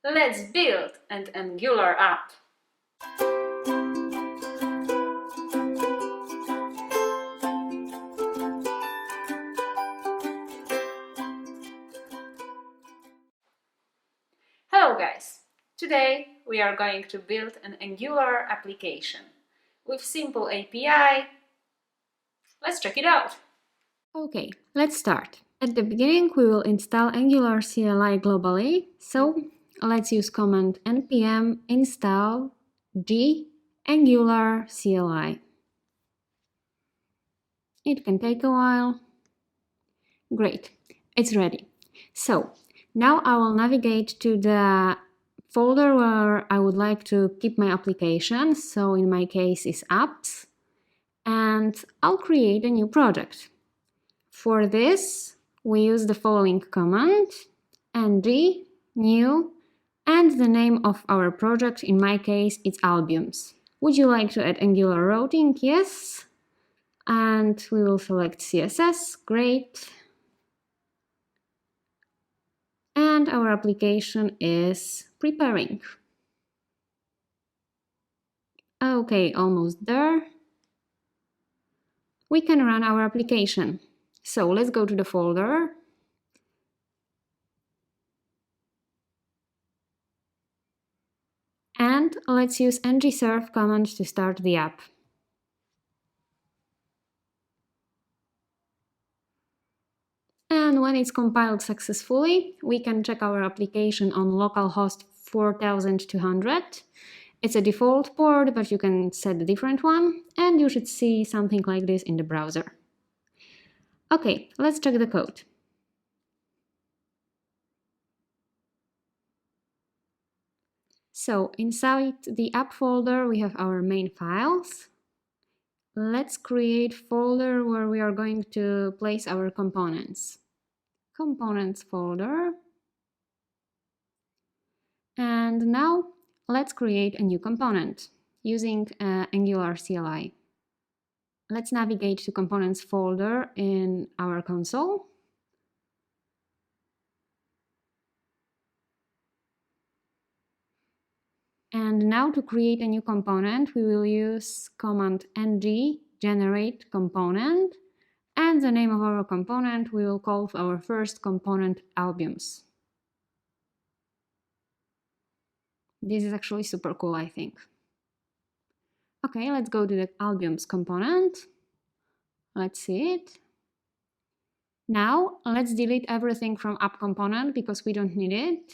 Let's build an Angular app. Hello guys! Today we are going to build an Angular application with simple API. Let's check it out! Okay, let's start. At the beginning we will install Angular CLI globally, so let's use command npm install g Angular CLI. It can take a while. Great, it's ready. So now I will navigate to the folder where I would like to keep my application, so in my case is apps, and I'll create a new project. For this, we use the following command, ng new, and the name of our project, in my case, it's Albums. Would you like to add Angular routing? Yes. And we will select CSS, great. And our application is preparing. Okay, almost there. We can run our application. So let's go to the folder. And let's use ngserve command to start the app. And when it's compiled successfully, we can check our application on localhost 4200. It's a default port, but you can set a different one, and you should see something like this in the browser. Okay, let's check the code. So inside the app folder, we have our main files. Let's create a folder where we are going to place our components. Components folder. And now let's create a new component using Angular CLI. Let's navigate to Components folder in our console. And now to create a new component, we will use command ng generate component, and the name of our component we will call our first component Albums. This is actually super cool, I think. Okay, let's go to the Albums component. Let's see it. Now let's delete everything from app component because we don't need it.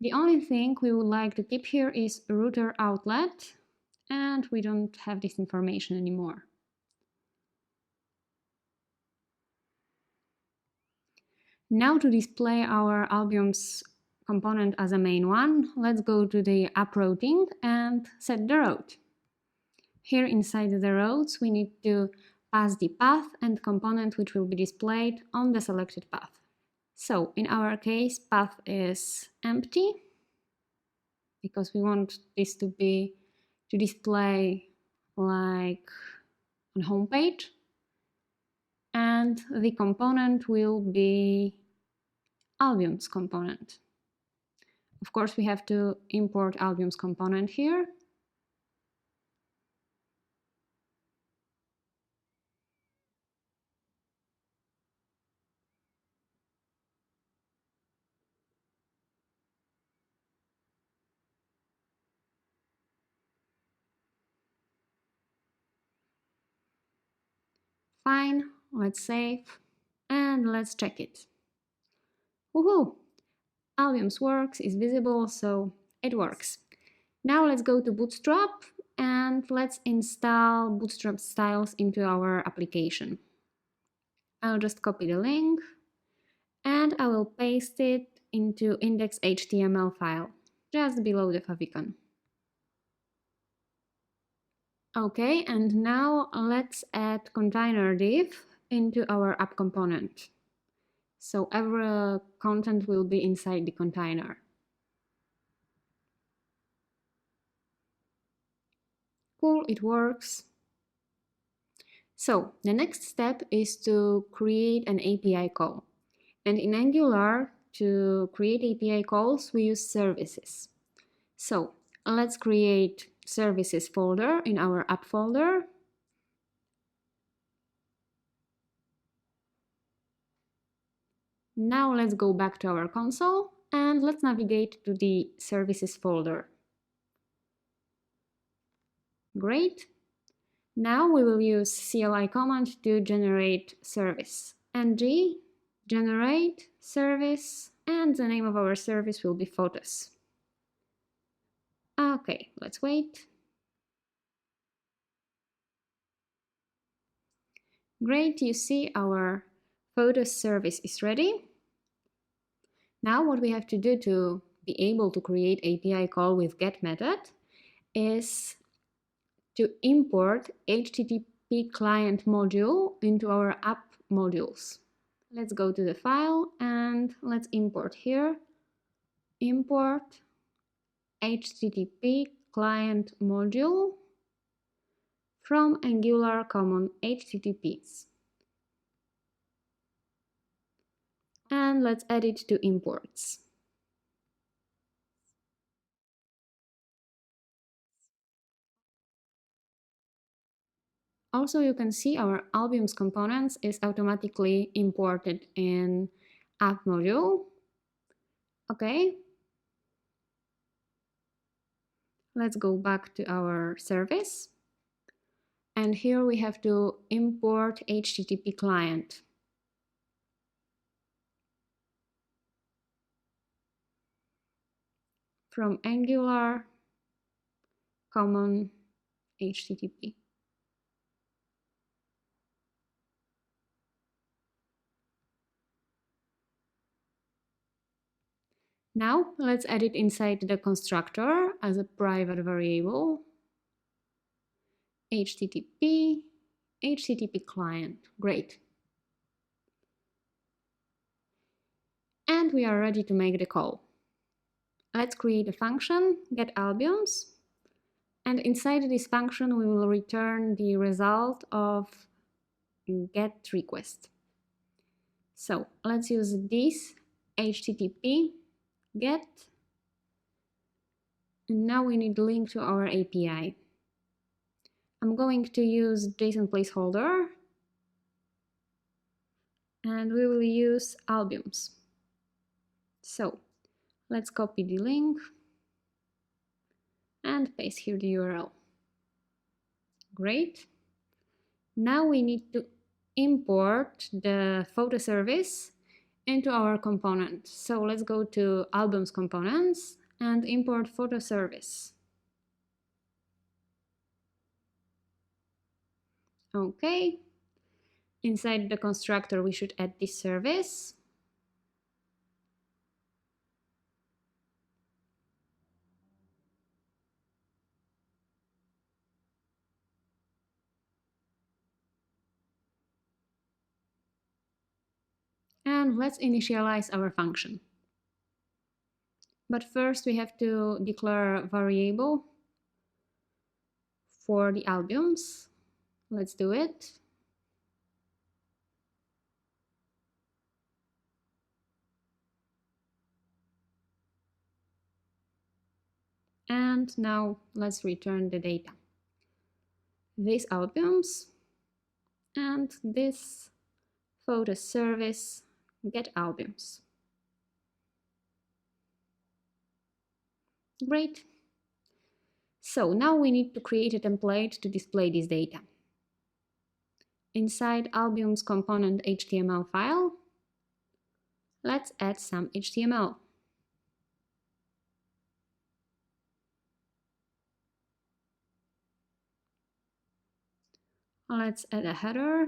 The only thing we would like to keep here is router outlet, and we don't have this information anymore. Now to display our Albums component as a main one, let's go to the app routing and set the route. Here inside the routes we need to pass the path and component which will be displayed on the selected path. So in our case, path is empty because we want this to display like on home page, and the component will be Albums component. Of course, we have to import Albums component here. Fine, let's save and let's check it. Woohoo! Albums works, is visible, so it works. Now let's go to Bootstrap and let's install Bootstrap styles into our application. I'll just copy the link and I will paste it into index.html file just below the favicon. Okay, and now let's add container div into our app component. So every content will be inside the container. Cool, it works. So the next step is to create an API call. And in Angular, to create API calls, we use services. So let's create services folder in our app folder. Now let's go back to our console and let's navigate to the services folder. Great. Now we will use CLI command to generate service. ng generate service, and the name of our service will be photos. Okay, let's wait. Great, you see our photos service is ready. Now what we have to do to be able to create API call with get method is to import HTTP client module into our app modules. Let's go to the file and let's import here. Import HTTP client module from Angular Common HTTPs. And let's add it to imports. Also, you can see our Albium's components is automatically imported in app module. Okay. Let's go back to our service. And here we have to import HTTP client. From Angular Common HTTP. Now let's add it inside the constructor as a private variable. HTTP client. Great. And we are ready to make the call. Let's create a function, getAlbions, and inside this function we will return the result of getRequest. So let's use this HTTP get, and now we need a link to our API. I'm going to use JSON placeholder, and we will use Albions. So let's copy the link and paste here the URL. Great. Now we need to import the photo service into our component. So let's go to Albums components and import photo service. Okay. Inside the constructor we should add this service. And let's initialize our function. But first we have to declare a variable for the albums. Let's do it. And now let's return the data. These albums and this photo service getAlbums. Great. So now we need to create a template to display this data. Inside Albums component HTML file, let's add some HTML. Let's add a header,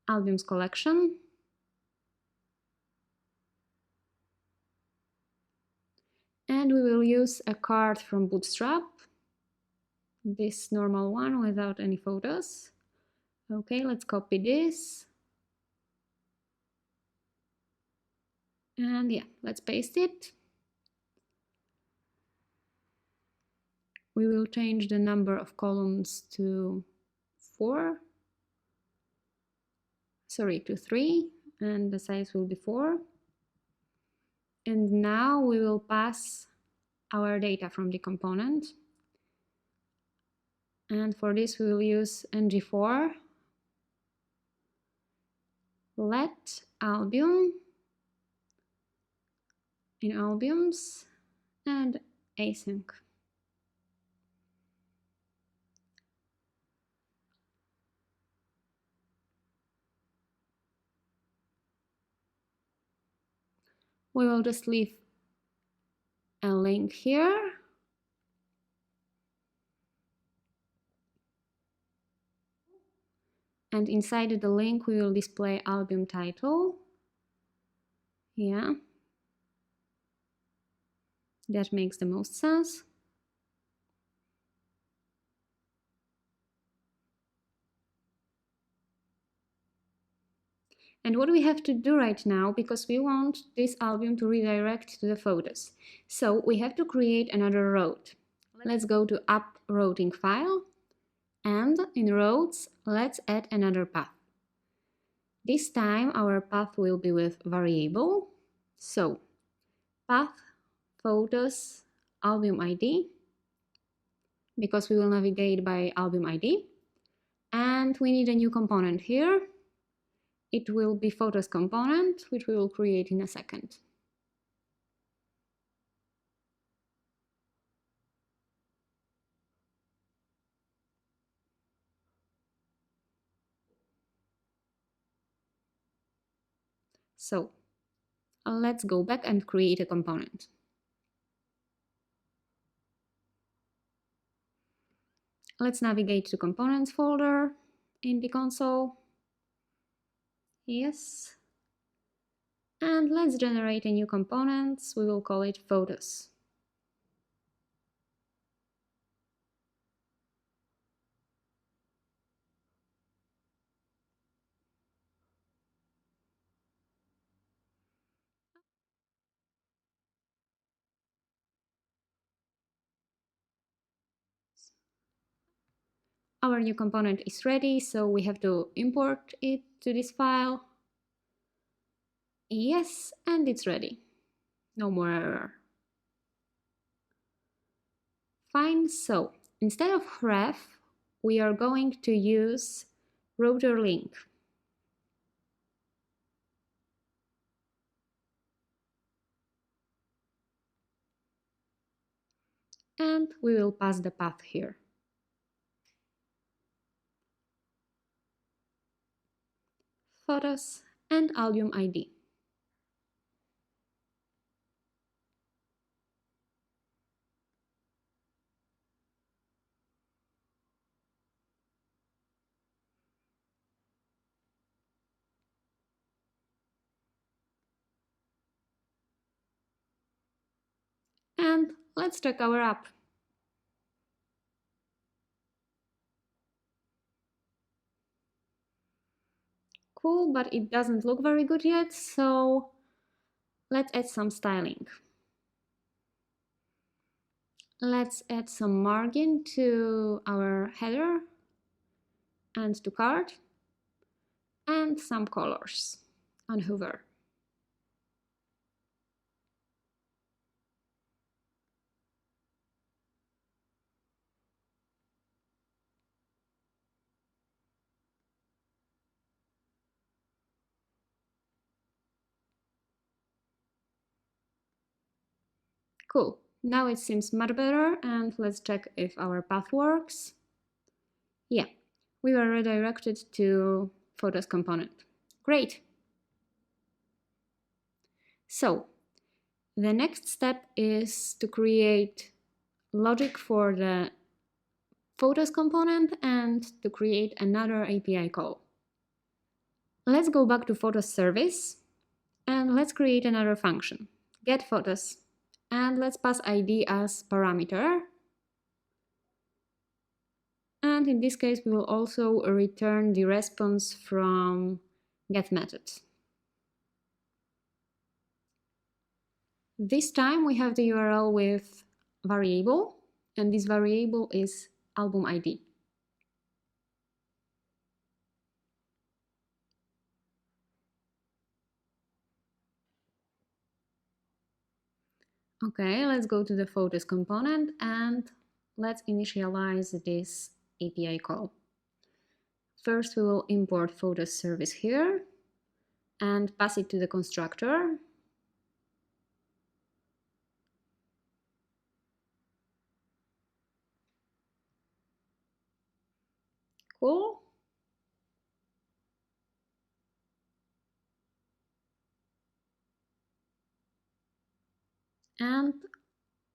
Albums collection, and we will use a card from Bootstrap, this normal one without any photos. Okay, let's copy this. And yeah, let's paste it. We will change the number of columns to 3, and the size will be 4. And now we will pass our data from the component. And for this we will use ng4 let album in albums and async. We will just leave a link here. And inside the link we will display album title. Yeah, that makes the most sense. And what we have to do right now, because we want this album to redirect to the photos, so we have to create another road. Let's go to app routing file, and in roads, let's add another path. This time our path will be with variable. So path, photos, album ID, because we will navigate by album ID. And we need a new component here. It will be photos component, which we will create in a second. So let's go back and create a component. Let's navigate to components folder in the console. Yes. And let's generate a new component. We will call it photos. Our new component is ready, so we have to import it to this file. Yes, and it's ready. No more error. Fine, so instead of ref, we are going to use router link. And we will pass the path here. Photos and album ID. And let's check our app. Cool, but it doesn't look very good yet, so let's add some styling. Let's add some margin to our header and to card, and some colors on hover. Cool. Now it seems much better, and let's check if our path works. Yeah, we were redirected to photos component. Great. So the next step is to create logic for the photos component and to create another API call. Let's go back to photos service and let's create another function, get photos, and let's pass ID as parameter. And in this case, we will also return the response from get method. This time we have the URL with variable, and this variable is album ID. Okay, let's go to the photos component and let's initialize this API call. First, we will import photos service here and pass it to the constructor. Cool. And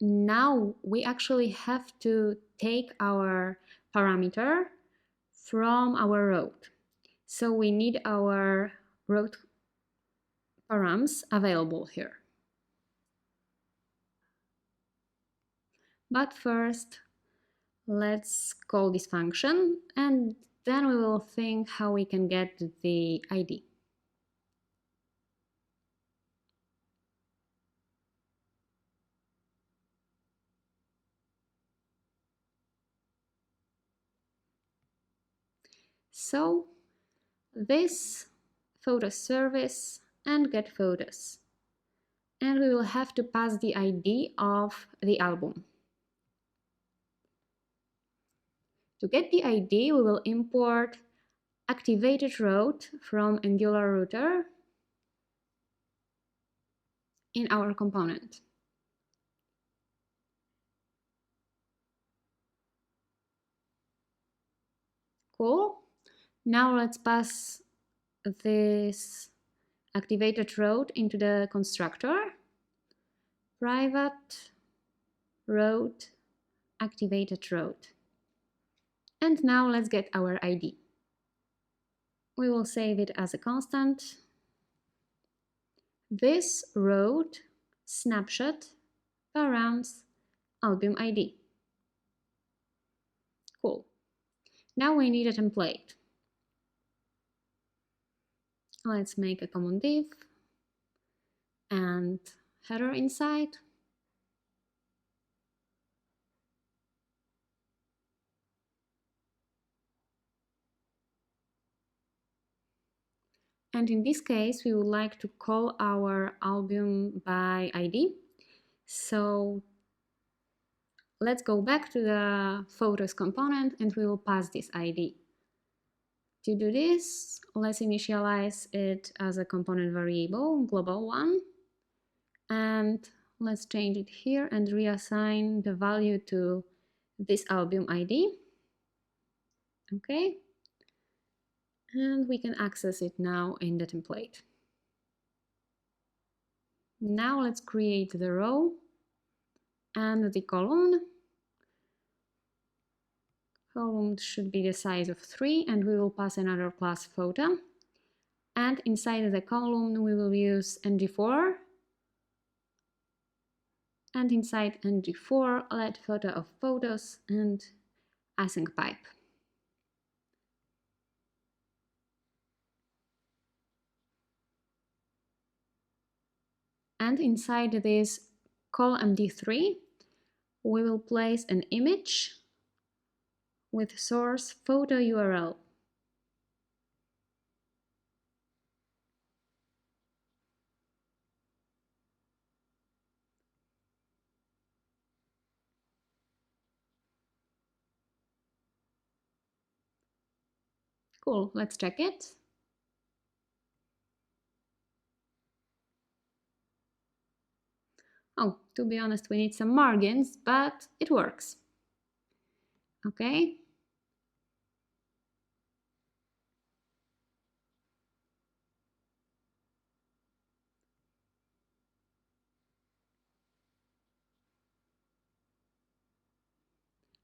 now we actually have to take our parameter from our road. So we need our road params available here. But first, let's call this function and then we will think how we can get the ID. So this photos service and get photos. And we will have to pass the ID of the album. To get the ID, we will import activated road from Angular router in our component. Cool. Now let's pass this activated road into the constructor. Private road activated road. And now let's get our ID. We will save it as a constant. This road snapshot params album ID. Cool. Now we need a template. Let's make a common div and header inside. And in this case, we would like to call our album by ID. So let's go back to the photos component and we will pass this ID. To do this, let's initialize it as a component variable, global one. And let's change it here and reassign the value to this album ID. Okay. And we can access it now in the template. Now let's create the row and the column. Column should be the size of 3 and we will pass another class photo. And inside the column we will use ng4. And inside ng4 let photo of photos and async pipe. And inside this call md3 we will place an image with source photo URL. Cool, let's check it. Oh, to be honest, we need some margins, but it works. Okay.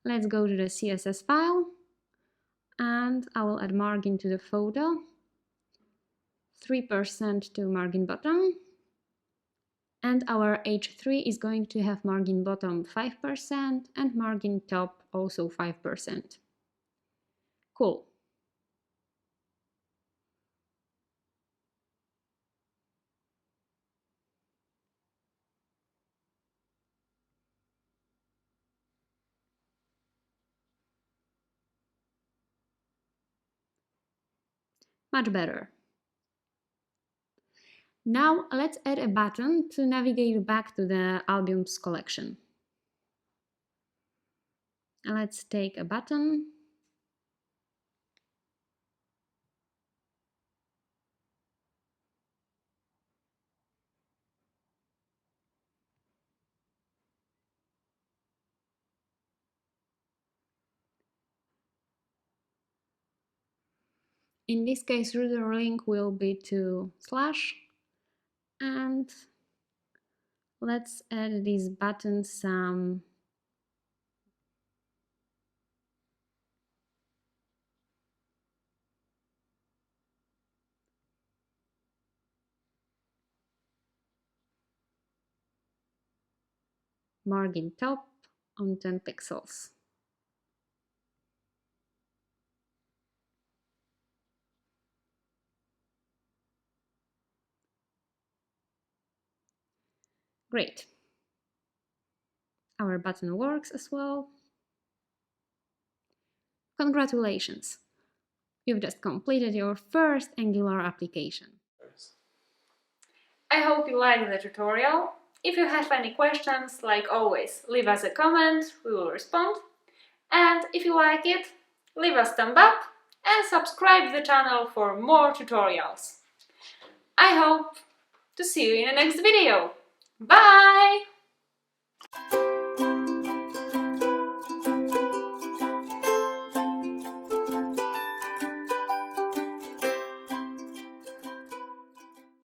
Let's go to the CSS file and I will add margin to the photo, 3% to margin bottom, and our H3 is going to have margin bottom 5% and margin top also 5%. Cool. Much better. Now let's add a button to navigate back to the albums collection. Let's take a button. In this case, router link will be to / and let's add this button some margin top on 10 pixels. Great. Our button works as well. Congratulations! You've just completed your first Angular application. I hope you liked the tutorial. If you have any questions, like always, leave us a comment, we will respond. And if you like it, leave us a thumb up and subscribe the channel for more tutorials. I hope to see you in the next video. Bye!